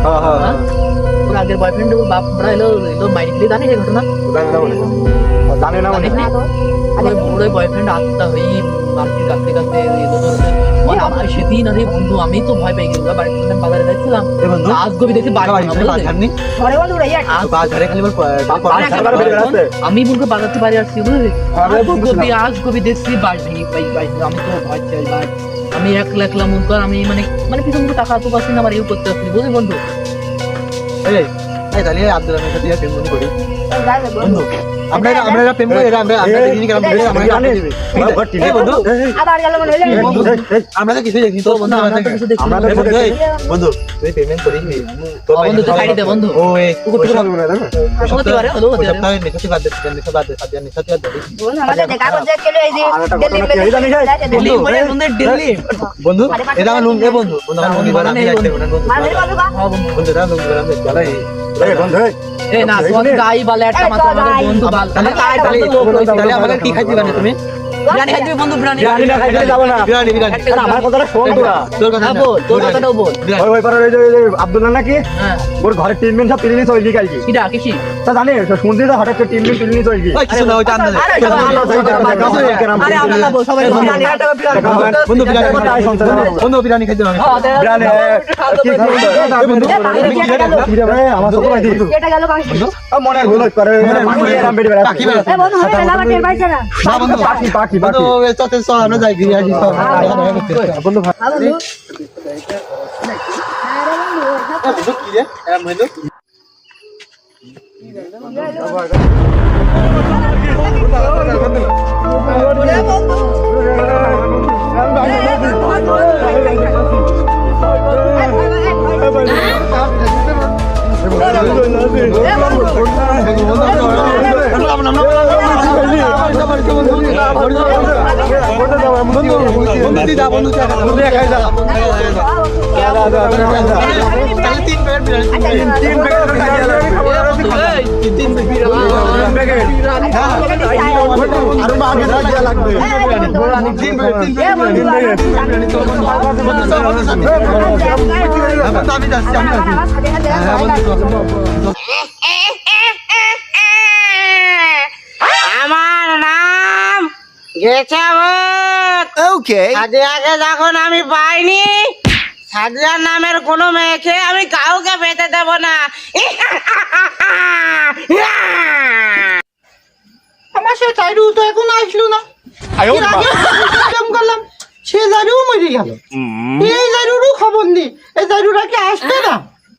ওর আগের বয়ফ্রেন্ড ওর বাপ মরা এলো মাইরি ফেলে জানে এই ঘটনা জানে না মানে ওর বয়ফ্রেন্ড আত্মা হয়ে বাড়িতে কাঁদতে কাঁদতে আমার সেদিন আরে বন্ধু আমি তো ভয় পেয়ে গেলাম বাড়িতে বাজারে যাচ্ছিলাম আজ গবি দেখছি আমি বলবো বাজার থেকে বাড়ি আসছি বুঝলি আজ গবি দেখছি বাড়ি আমি তো ভয় চাই ভাই আমি একলা একলা মন কর আমি মানে মানে পিছন টাকা তো পাচ্ছি না আমার ইউ করতে পারছি বুঝলি বন্ধু তাহলে আব্দুল আমির সাথে প্রেম করি বন্ধু আমরা প্রেম করি আমরা দেখিনি কেন আমরা জানি বন্ধু আবার গেল মনে হলো আমরা তো কিছু দেখি তো বন্ধু আমরা বন্ধু তুই পেমেন্ট করিস নি বন্ধু তো সাইডে দে বন্ধু ও এই হতে পারে হলো হতে পারে সপ্তাহে নিতে বাদ দে নিতে বাদ দে সাদিয়া নিতে বাদ দে বন্ধু আমাদের দেখা করতে গেলে এই যে দিল্লি মানে বন্ধু দিল্লি বন্ধু এটা আমার লুঙ্গি বন্ধু বন্ধু আমার লুঙ্গি বানাই যাইতে বন্ধু মাঝে বাবু বন্ধু এটা লুঙ্গি বানাই চলে এই বন্ধু এই না বন্ধু গাই বালে একটা মাত্র আমাদের বন্ধু বাল তাহলে আমাকে কি খাইতে বানে তুমি বিরিয়ানি খাইতে বন্ধু বিরিয়ানি বিরিয়ানি না খাইতে যাব না বিরিয়ানি আমার কথাটা শোন তোরা তোর কথা বল তোর কথাটাও বল ওই পারে ওই যে আব্দুল্লাহ নাকি হ্যাঁ ওর ঘরে টিমমেন সব পিলিনি চলছি কালকে কিডা কিসি তা জানি শুনতে তো হঠাৎ টিমমেন পিলিনি চলছি ওই কিছু না ওইটা আন্দাজে আরে আমরা না বল সবাই বন্ধু বিরিয়ানি বন্ধু বিরিয়ানি খাইতে হবে বিরিয়ানি কি রে আমার সব ভাই এটা গেল কাছে মনে ভুল করে রাম বেড়ে বেড়া কি বেড়া এ বন্ধু হয় না বাটের বাইছে না না বন্ধু বাকি বাকি বন্ধু বাকি চতে সব আমরা যাই বিরিয়ানি সব বন্ধু ভাই বন্ধু বন্ধু কি রে এরম হইলো আমার নাম ওকে সাদিয়াকে যখন আমি পাইনি সাদিয়ার নামের কোনো মেয়েকে আমি কাউকে পেতে দেব না আমার সে চাইরু তো এখন আসলো না করলাম সে জারু মরে গেল এই জারুরও খবর নেই এই জারুরা কি আসবে না